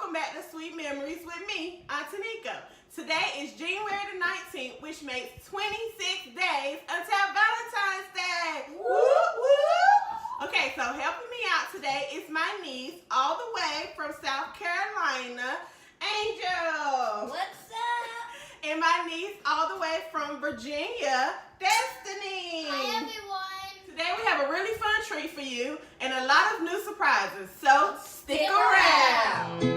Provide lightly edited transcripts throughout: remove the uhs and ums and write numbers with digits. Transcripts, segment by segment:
welcome back to Sweet Memories with me, Auntie Nico. Today is January the 19th, which makes 26 days until Valentine's Day. Woo, woo. Okay, so helping me out today is my niece, all the way from South Carolina, Angel. What's up? And my niece, all the way from Virginia, Destiny. Hi, everyone. Today we have a really fun treat for you and a lot of new surprises, so stick around.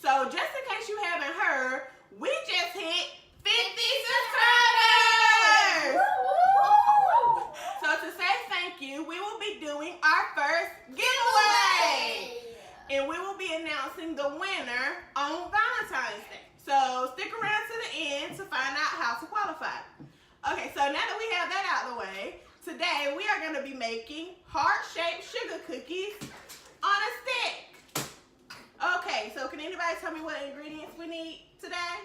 So just in case you haven't heard, we just hit 50 subscribers! So to say thank you, we will be doing our first giveaway! And we will be announcing the winner on Valentine's Day. So stick around to the end to find out how to qualify. Okay, so now that we have that out of the way, today we are going to be making heart-shaped sugar cookies on a stick. Okay, so can anybody tell me what ingredients we need today?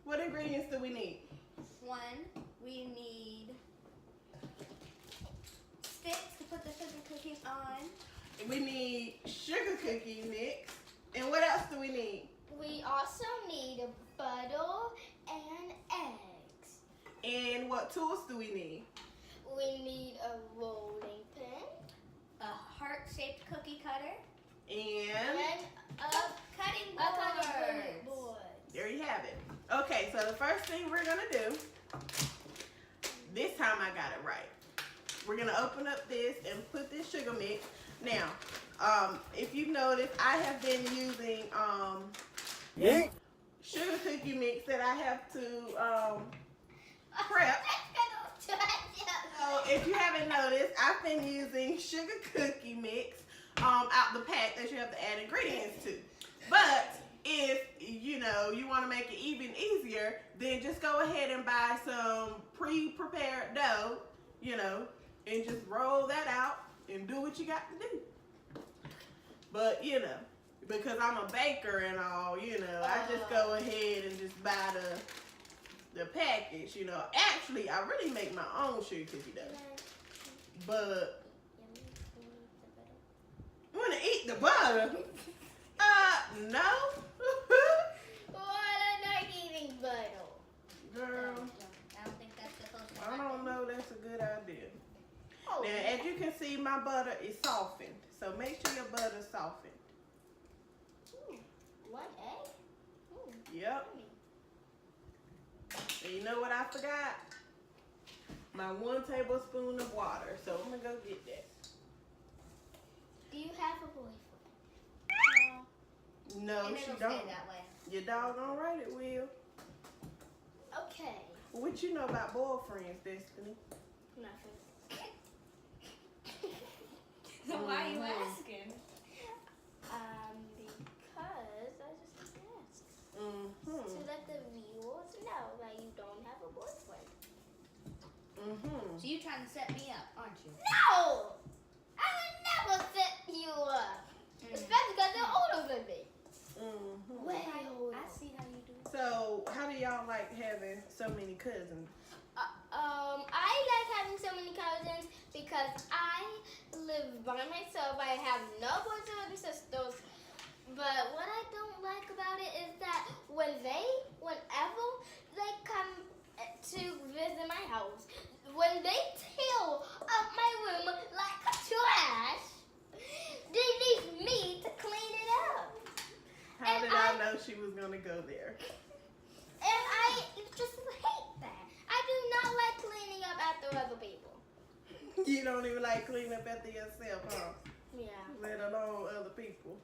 What ingredients do we need? One, we need sticks to put the sugar cookies on. We need sugar cookie mix. And what else do we need? We also need butter and eggs. And what tools do we need? We need a rolling pin, a heart-shaped cookie cutter, And a cutting board. there you have it. Okay, so the first thing we're going to do, this time I got it right. We're going to open up this and put this sugar mix. Now, if you notice, I have been using sugar cookie mix that I have to prep. So if you haven't noticed, I've been using sugar cookie mix out the pack that you have to add ingredients to. But if you want to make it even easier, then just go ahead and buy some pre-prepared dough, and just roll that out and do what you got to do. But because I'm a baker and all, I just go ahead and just buy the package. Actually, I really make my own sugar cookie dough. But you want to eat the butter? No. Well, I like eating butter. Girl, I don't think that's supposed to I happen. don't know that's a good idea. Oh, Now, as you can see, my butter is softened. So make sure your butter is softened. One egg? Yep. And you know what I forgot? My 1 tablespoon of water. So I'm going to go get that. Do you have a boyfriend? No, And she it'll don't. stay that way. Your doggone right it will. Okay. What you know about boyfriends, Destiny? Nothing. So why are you asking? Because I just asked. Mm-hmm. To let the viewers know that you don't have a boyfriend. Mm-hmm. So you trying to set me up, aren't you? No! I would never set you up. Especially because they're older than me. Mm-hmm. Way older. I see how you do. So, how do y'all like having so many cousins? I like having so many cousins because I live by myself. I have no brothers or sisters. But what I don't like about it is that whenever they come to visit my house, when they tear up my room like trash, they need me to clean it up. How did I know she was going to go there? And I just hate that. I do not like cleaning up after other people. You don't even like cleaning up after yourself, huh? Yeah. Let alone other people.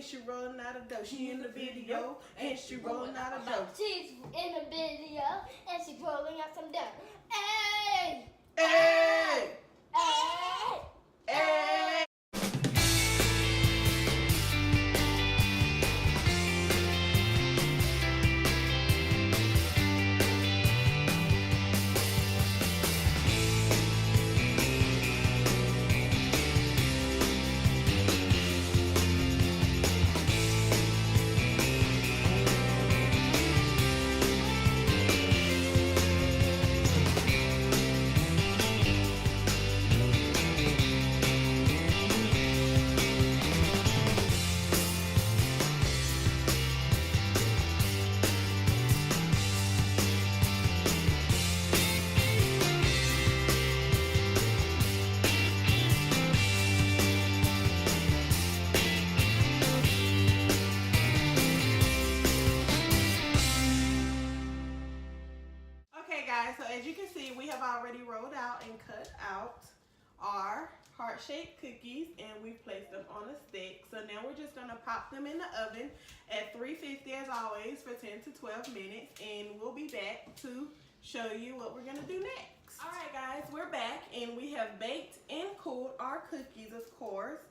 she rolling out of dough. She in the video, and she rolling out of dough. She's in the video, and she's rolling out some dough. Hey! Hey! Hey! Hey! Okay guys, so as you can see, we have already rolled out and cut out our heart-shaped cookies, and we've placed them on a stick. So now we're just gonna pop them in the oven at 350 as always for 10 to 12 minutes, and we'll be back to show you what we're gonna do next. All right guys, we're back, and we have baked and cooled our cookies, of course.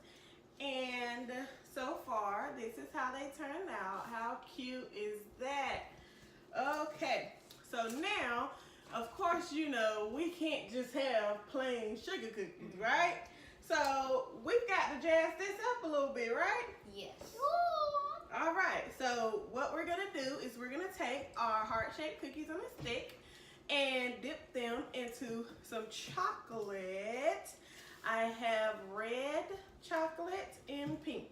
And so far, this is how they turned out. How cute is that? Okay, so now, of course, you know, we can't just have plain sugar cookies, right? So we've got to jazz this up a little bit, right? Yes. All right, so what we're gonna do is we're gonna take our heart-shaped cookies on a stick and dip them into some chocolate. I have red chocolate and pink.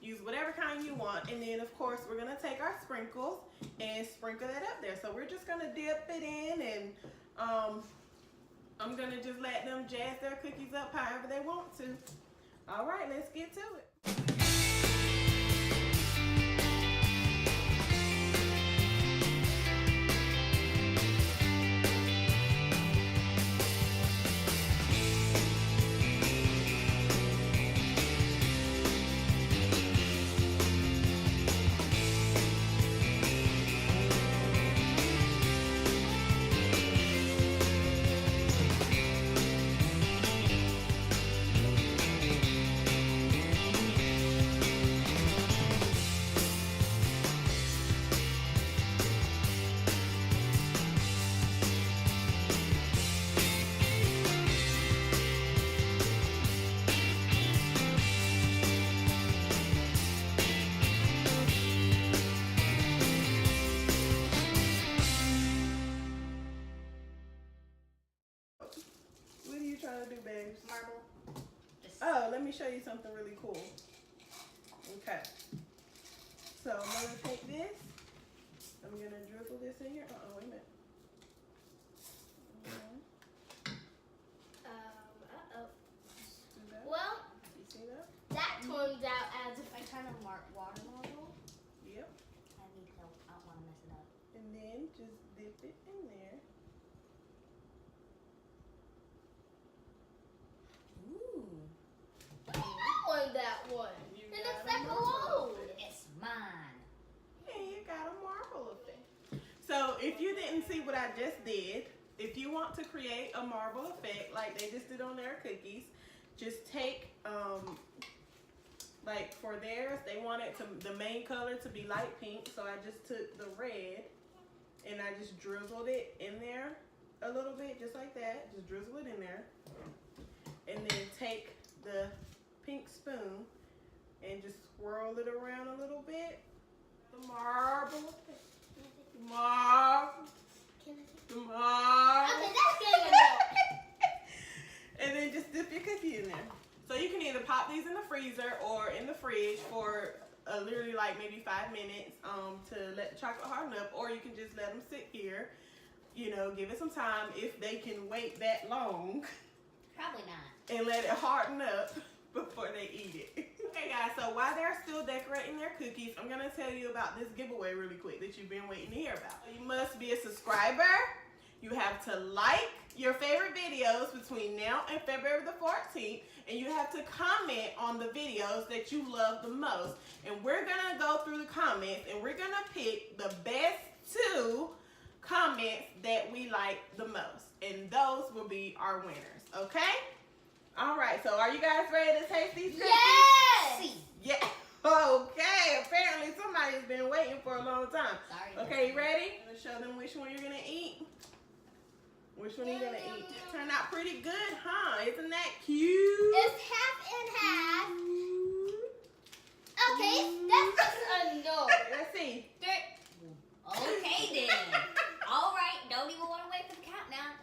Use whatever kind you want, and then of course we're gonna take our sprinkles and sprinkle that up there. So we're just gonna dip it in, and I'm gonna just let them jazz their cookies up however they want to. All right, let's get to it. Trying to do, babes? Marble. Oh, let me show you something really cool. Okay. So I'm gonna take this. I'm gonna drizzle this in here. Wait a minute. Do that. Well, You see that? that turns out as If I kind of water model, Yep. I need help. I don't want to mess it up. And then just dip it in there. Ooh. I want that one. You It got looks a like a marble load. effect. It's mine. And you got a marble effect. So if you didn't see what I just did, if you want to create a marble effect like they just did on their cookies, just take, like for theirs, they wanted the main color to be light pink, so I just took the red and I just drizzled it in there a little bit, just like that. Just drizzle it in there. And then take the pink spoon and just swirl it around a little bit. The marble. The marble. The marble. Okay, that's getting annoying. And then just dip your cookie in there. So you can either pop these in the freezer or in the fridge for literally like maybe 5 minutes to let the chocolate harden up, or you can just let them sit here, you know, give it some time if they can wait that long. Probably not. And let it harden up before they eat it. Okay guys, so while they're still decorating their cookies, I'm gonna tell you about this giveaway really quick that you've been waiting to hear about. You must be a subscriber, you have to like, your favorite videos between now and February the 14th, and you have to comment on the videos that you love the most. And we're going to go through the comments, and we're going to pick the best 2 comments that we like the most. And those will be our winners, okay? All right, so are you guys ready to taste these cookies? Yes! Yeah. Okay, apparently somebody's been waiting for a long time. Sorry. Okay, you ready? I'm gonna show them which one you're gonna eat. Which one are you gonna eat? Turned out pretty good, huh? Isn't that cute? It's half and half. Okay, that's just a no. Let's see. Okay then. All right. Don't even want to wait for the countdown.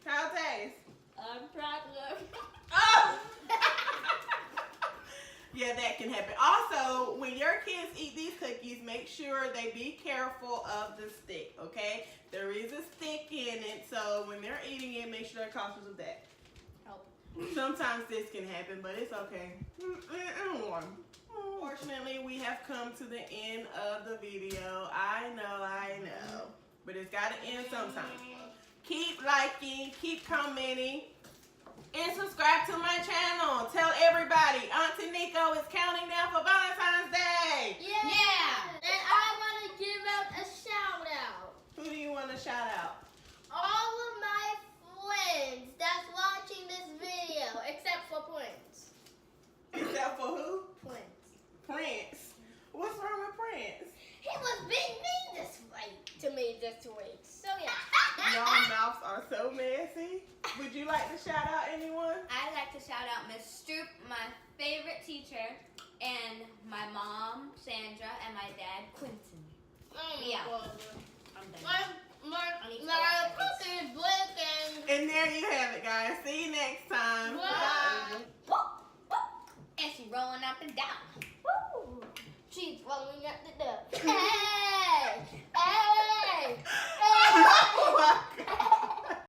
How it taste? I'm trying to. Oh! Yeah, that can happen. Also, when your kids eat these cookies, make sure they be careful of the stick, okay? There is a stick in it, so when they're eating it, make sure they're cautious of that. Help. Sometimes this can happen, but it's okay. Unfortunately, we have come to the end of the video. I know. But it's got to end sometime. Keep liking, keep commenting, and subscribe to my channel. Tell everybody, Auntie Nico is counting down for Valentine's Day. Yeah. And I want to give out a shout out. Who do you want to shout out? All of my friends that's watching this video, except for Prince. Except for who? Prince. Prince. What's wrong with Prince? He was being mean this week. So yeah. Y'all mouths are so messy. Would you like to shout out anyone? I'd like to shout out Miss Stroop, my favorite teacher, and my mom, Sandra, and my dad, Quentin. Yeah. I'm done. My cookie is blinking. And there you have it, guys. See you next time. Bye. And she rolling up and down. Woo. She's rolling up the dough.